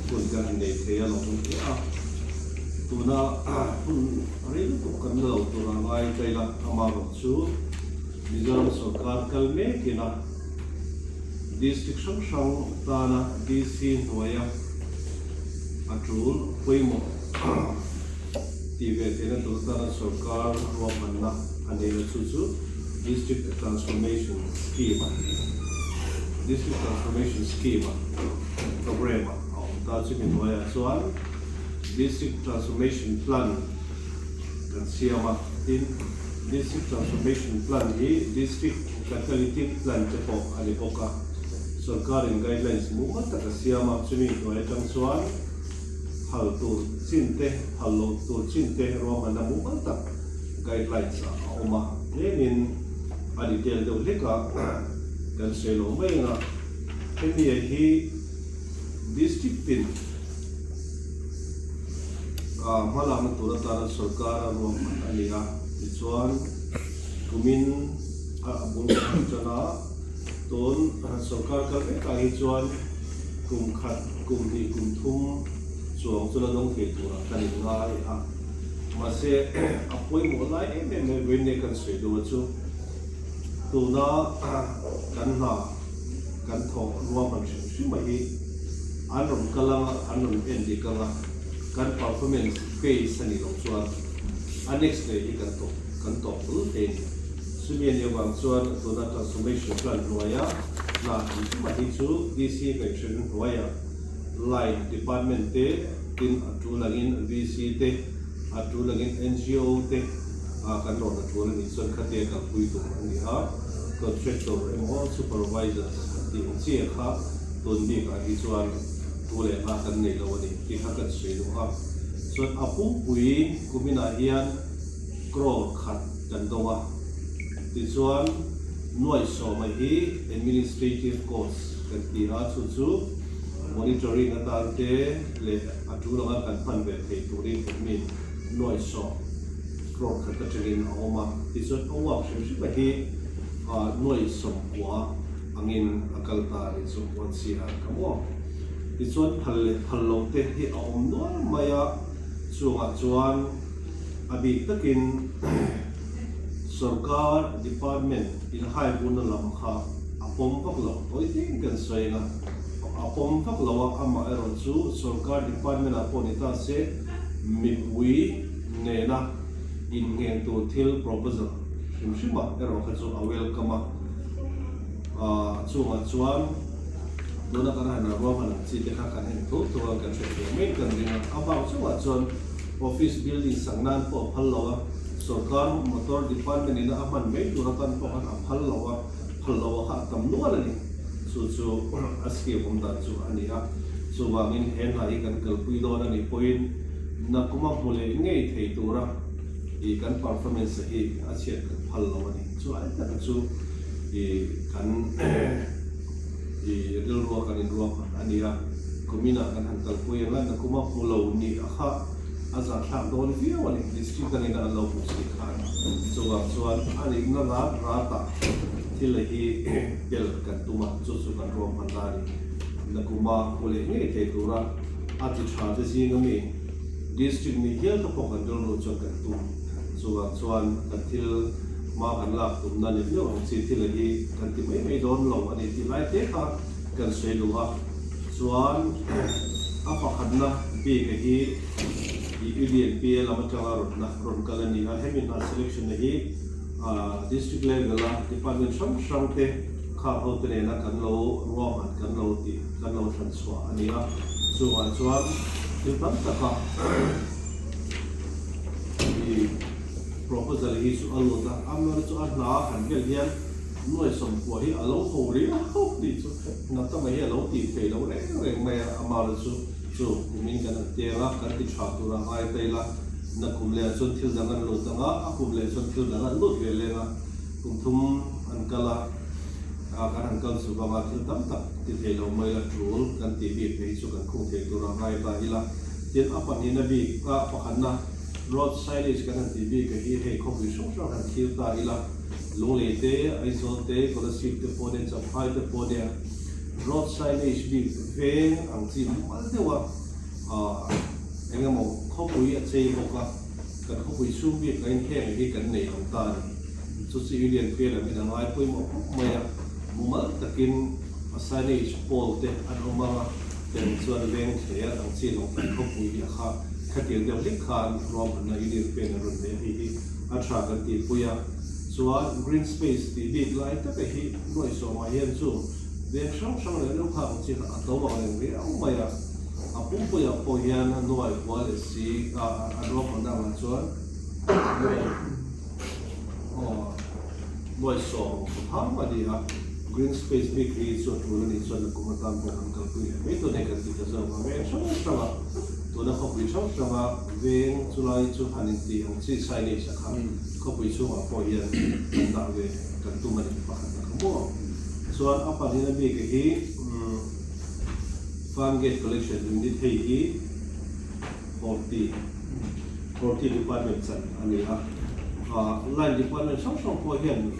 kun kan nei thei lo kun ke a tuna kun ri tu kan lo tu ra ngai kaila ama ro chu Mizoram sarkar kalme kina district sang tana DC Nuai atul poimo TV tena tu tana sarkar romanna anela chu district transformation scheme program ta chu Nuai chuan district transformation plan kan siama in district transformation plan hi district catalytic plan te po ani poka sarkarin guidelines mu ta ka siama chumi Nuai tang chuan hal tur chinte hallo tur chinte ro mana mu ta guidelines a oma lenin ani tel do leka kan selo mai na hemi hi district pin malam tur ta sarkar ro ani a chuan kumin abun chana ton sarkar ka ka hi chuan kum khat kum hi kum thum chuang chula dong ke tu kan ngai a ma se apoi mo lai em wenne kan sei do chu tu na kan na kan tho ruwa man shi ma hi anron kala anron endi kala kan performance phase ani lo chuan next day kan to ten sumian yawang chuan tuna transformation plan Nuai na ma hi chu DC election Nuai line department te tin atulangin VC te atulangin NGO te kan ro na chuan ni chuan khate ka pui tu ani ha contractor emo supervisors ti chi kha ton bi ka hi chuan tule ma kan nei lo ni ki ha kan sei lo ha chuan apu pui kumina hian crore khat kan dowa ti chuan Nuai so mai hi administrative costs kan ti ha chu monitoring atante le atulanga kan pan ve thei turin min Nuai so crore khat ka chingin oma ti chuan owa shi ba hi Nuai so wa angin akalta ri so wan sia kamo ti chuan phallo te hi om no maya chunga chuan abi takin sarkar department in hai buna lam kha apom paklo oi tin kan soina apom paklo ama ero chu sarkar department aponita se mipui nena in ngeng to thil proposal shimshima ero kha chu welcome chunga chuan dona kan hana ro han chi te kha kan hen to kan se me kan ringa about chunga chuan office building sangnan po phallowa sarkar motor department ina aman me turatan po kan phallowa ha tam nuala ni chu aski bomda chu ania chu wangin hen hai kan kalpui do na ni point na kuma mole ngei thei tura I kan performance hi achiat kan phallowa ni chu ai ta chu kan real ro kan in ro ania kumina kan han kalpui na kuma mulo ni akha aza thak don via wani district kan ina lo pu si khan chuan ani na rata thil hi bel kan tuma chu kan ro mandani na kuma kule nge te tura ati tha de si ngami district ni hel to kan dol ro chu kan tu chuan kan thil ma kan lak tum na ni lo si thil hi kan ti mai don lo ani ti lai te kha kan sei lu ha chuan apa khanna bi ke hi Union PL amatanga ron kalani ha hemin selection hi district level department sam te kha hotre na kan lo roman kan lo transfer ania chuan til tam taka I proposal hi su alota amna chu na han gel hian Nuai som po hi alo hori ho ti chu na ta mai alo ti fe lo re mai amala chu kumin kan tela kan ti chatura ai tela na kumle chon thil dangan lo tanga a kumle chon thil dangan lo velenga kumthum ankala kan ankal su ba thil tam tak ti thelo mai la trul kan ti bi pe chu kan khung the tura ai ba ila tin apan ni nabi ka pakhanna road signage kan ti bi ka hi he khong ri shong shong kan thil ta ila lungle te aizo te ko la sip te pode chap hai te pode road signage big veng ang chi mal dewa engamo khopui a chei boka kan khopui sum bi kain theng hi kan nei ang ta chu chi union pe la mina ngai pui mo maya mumal takin signage pole te an oma ten chuan veng thea ang chi long kan khopui hi kha khatir deuh lik khan rom na union pe na ron ne hi a tha kan ti puya chuan green space ti big lai ta pe hi noi so ma hian chu veng sang le lo kha ang chi a to ba le ri au maya a pum puya po hian Nuai wal si a rom na ma chuan Nuai so ha ma di ha green space big hi so tu ni so na kuma tan po kan kalpui me to ne kan ti ta so ma veng sang to na khopui sang veng chulai chu hanin ti ang chi signage a kha khopui chu ma po hian kan da ve kan tu ma ni pa kan ka mo chuan apa ni na bi ke hi farm gate collection unit hei hi 40 department chan ani ha line department sang po hian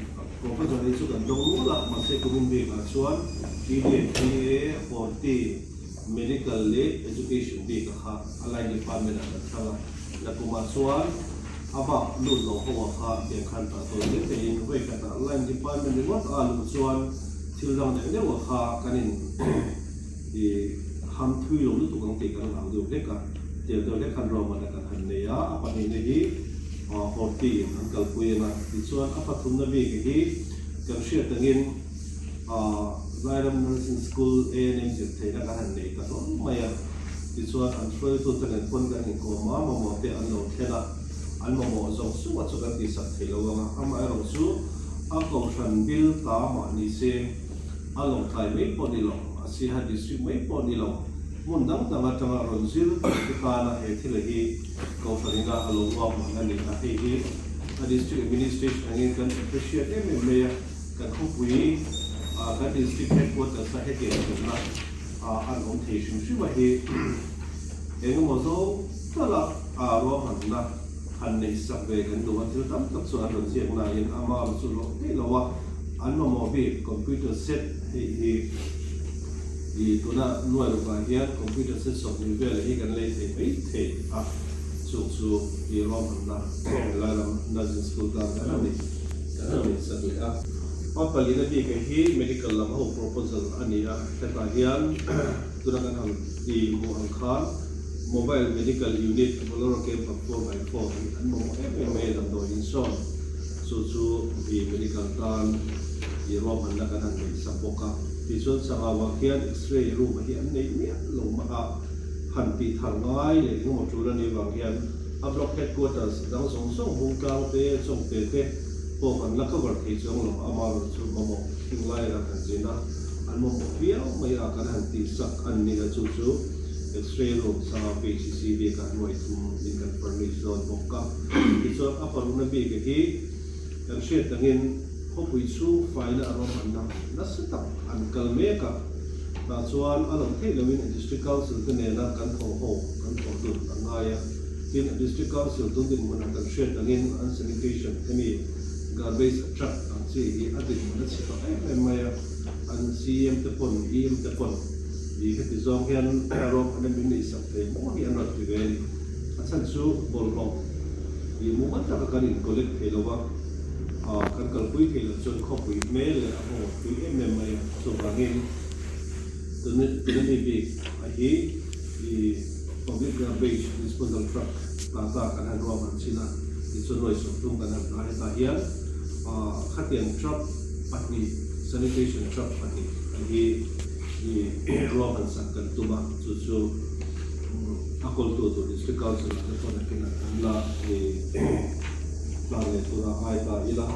professor ni chu kan dong la ma se kumin bi ka chuan PDA 40 medical le education bi ka ha line department a thanga la kuma chuan aba lu lo ho kha be khan ta to ni te in we ka ta line department ni wat a lu chuan thil lang ne wa kha kanin i ham thui lo lu tu kang te kan ang du le ka te le khan ro ma na kan han ne ya apa ni ne hi 40 an kal puina ti chuan apa thum na bi ke hi kan share tangin Zairam Nursing School A&M je theina ka han nei ka no maya ti chuan an throi tu tangen pon kan in ko ma mo te an lo thela an mo zong su wa chu kan ti sak thelo wa ama ro chu a ko than bil ta ma ni se a Lawngtlai mai po ni lo a si ha district mai po ni lo mun dang tanga ron zil ti ka na he thile hi ko thaninga a lo wa ma na ni ka hi a district administration angin kan appreciate me kan khopui kan district headquarters sa he na an om thei shim wa hi engmo zo tala ro han na han nei sak ve kan do an tam tak so an ron siak na in ama chu lo te lo wa an mo bi computer set hi tuna Nuai lo ka hian computer set so ni ve hi kan le the chu i rom han na la nursing school ka ni sa tu a Pali na bi ke hi medical lam ho proposal ania ta hian tuna kan hang ti mo ang kha mobile medical unit bolor ke 4x4 an mo me dam do in so chu i medical tan i rom han na kan hang ni sapoka ti chuan sanga wa hian x-ray room hi an nei ni lo ma han pi thang ngai le ngo chu ra ni wa hian a block headquarters dang song hung kang te chong te po kan la cover thei chong lo amar chu mo hinglai ra kan jina an mo viau mai a kan han ti sak an ni chu x-ray room sa PCC bi ka Nuai thum in kan furnish zone boka ti so apa lu na bi ke hi kan shet tangin khopui chu faina arom an na setap an kalme ka ta chuan along thei lewin district council te ne na kan tho ho kan tho du angaya in district council tu din mon kan shet tangin an sanitation emi garbage truck ang si adik mo na siya ay maya ang CM te pon EM te pon di hiti zong hian rom an bin ni sak te mo hi anot ti ven asan su bol ho di mo man ta ka ni collect he lo ba kan kal pui ke lo chon kho pui me le a ho pui em maya so bangin tu ni bi a hi di public garbage disposal truck ta kan han rom an sina di so noi so tum kan han ta hian khatian truck patni sanitation truck patni agi roman sakkan tuma chu akol to district council ko na kina la plan le tura ai ta ila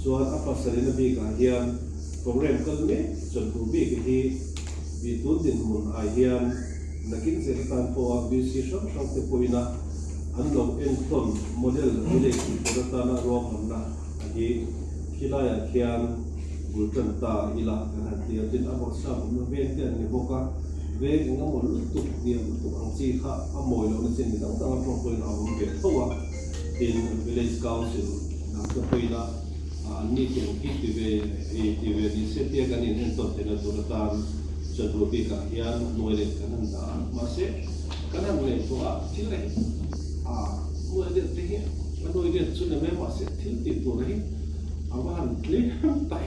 chuan apa sarina bi ka hian program kan me chon ku bi ki hi bi tun din mun ai hian nakin se tan po bi si sham te poina an lo en ton model le ki ta na rom na hi kilaya khian gultan ta ila kan ti tin abor sam no ven ten ni boka ve ngam mo tu ni tu ang chi kha amoi lo na sin ni dang dang pro point awum ve thowa in village council na to poina ani ke ki ti ve ni se ti kan in to te na tu ta จนรู้ปีกเฮียนหน่วยเด็กกันนั่นด่ามาเสกกันนั่นเลยตัวที่ไหนหน่วยเด็กที่มันหน่วยเด็กสุดเลยมาเสกที่ติดตัวเลยอาบ้านเลี้ยงตาย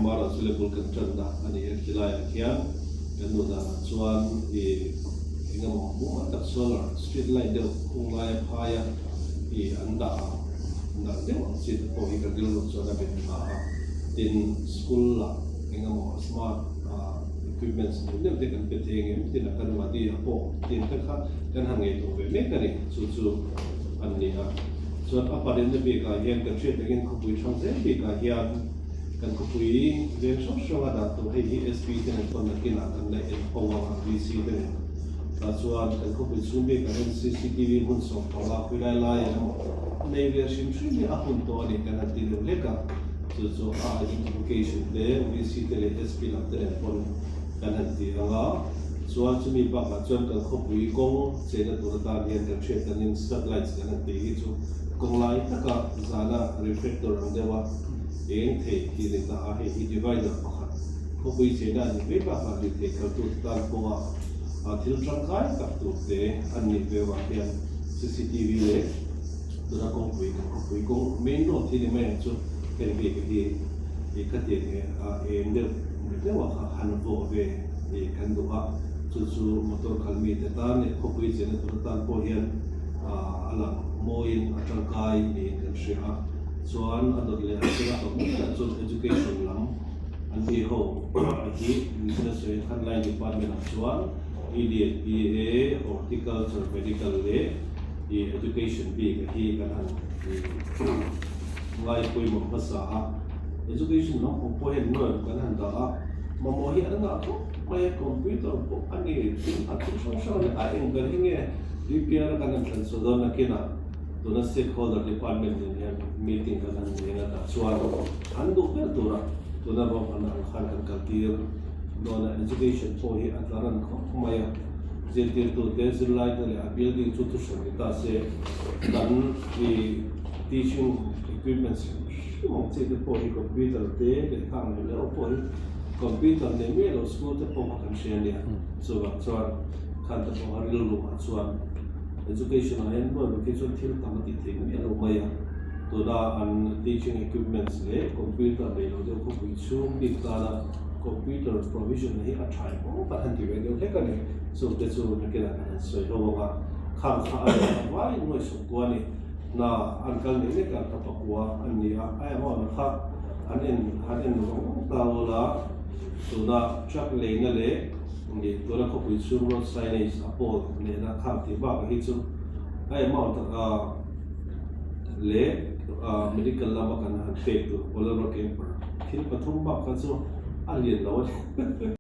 มาเราสุดเลยพูดกันจันด่าอันนี้ที่ไรเฮียนกันดูด่าส่วนงามหมู่ตัดโซลาร์สตรีทไลท์เดียวคงไล่พายอันด่าเดี๋ยวสิพออีกกันลุกส่วนนั้นเป็นตินสกูลละงามสมาร์ทequipments เดี๋ยวเด็กกันเป็นเองตินกันมาดีพอตินกันหางเงินตัวเมกันนี่สู้อันนี้ส่วนประเด็นที่การเฮียนกันเชื่อถึงขบุยช่างเส้นการเฮียนกันขบุยเรื่องช่วงนั้นตัวให้ ESP ที่นั่นคนนักกินกันในพวก VC ที่นั่นส่วนกันขบุยสุ่มกัน CCTV หุ่นส่งของเราคุยไล่ในเรื่องชิมชิมนี่อาหุ่นตัวนี้กันที่เรื่องเล็กสู้education เด VC ที่เรื่อง SP หลังที่นั่นคนกันที่เราส่วนจะมีบางส่วนกันขบุยกงเจนตัวตาเรียนกันเชื่อกันยัง satellites กันที่ที่จู่กงไล่ถ้าก็จานะ reflector อันเดียวว่าเองเทที่เรียกว่าให้ divider ปะครับขบุยเจนนั้นไม่บ้ากันที่เทเขาตัวตาเพราะว่าที่เราใช้กับตัวเตอันนี้เรียกว่าเรื่อง CCTV เลยตัวนักขบุยกงไม่โน้ตที่นี่ไม่จู่เป็นเรื่องที่ขัดแย้งเองเรียกว่าหันตัวเวกันดูว่าจู่ๆมอเตอร์คันมีแต่ตาเนี่ยขบุยเจนตัวตาพอเห็นอะไรโมยินอัจฉริยะนี่กันเสียส่วนอันนั้นเลยที่เราต้องส่วน education ลำอันที่เขาที่ business handling department ส่วน EDA horticulture medical เลย education ปีกับที่กันหันไล่คุยหมดภาษา education น้องผมพอเห็นหน่วยกันหันแต่มาโมหิอันนั้นก็ไม่คอมพิวเตอร์พวกอันนี้ที่อัดช่องๆเนี่ยเองกันที่เนี่ยรีบเรียนกันนั่นส่วนนั้นกินตัวนั้น stakeholder department เนี่ย meeting กันนั่นเองนะส่วนอันดูเป็นตัวนั้นว่าอันนั้นขันกันกันที่โดน education พอเห็นอันนั้นก็ไม่เจอที่ตัวเดซิลไลท์เนี่ย building ชุดๆเนี่ยแต่เสกันที่ teaching equipments มองเจอที่พอเห็นคอมพิวเตอร์เด็กข้างเนี่ยแล้วพอเห็นคอมพิวเตอร์เนี่ยไม่เราสกูตพอมากันเชียร์เนี่ยส่วนขันแต่พอหาเรื่องรู้ส่วน education เห็นว่า education ที่ทำติดทิ้งเนี่ยเราไม่ตัวด้าน teaching equipments เลยคอมพิวเตอร์เลยเราเดี๋ยวเขาไปช่วยดีกว่าคอมพิวเตอร์ provision ให้อัดใช้โอ้ปัจจุบันที่เดี๋ยวเล็กกันเนี่ยส่วนเดี๋ยวนักเรียนกันสวยเขาบอกว่าข้ามอะไรว่าหน่วยสุกว่านี่น่าอันกันนี่เนี่ยกันกับปักว่าอันนี้ไอ้หม้อนะครับอันนี้ของเราละตัวด้านชักเลยนั่นเลยนี่ตัวนั้นเขาไปช่วยรถ signage อัปโหลดเนี่ยนะครับที่บ้านก็ที่ช่วยไอ้หม้อเละ medical ลำบากกันหันเฟกตัว polar camper ที่ปฐมบ้านก็ช่วยอันเรียนแล้ว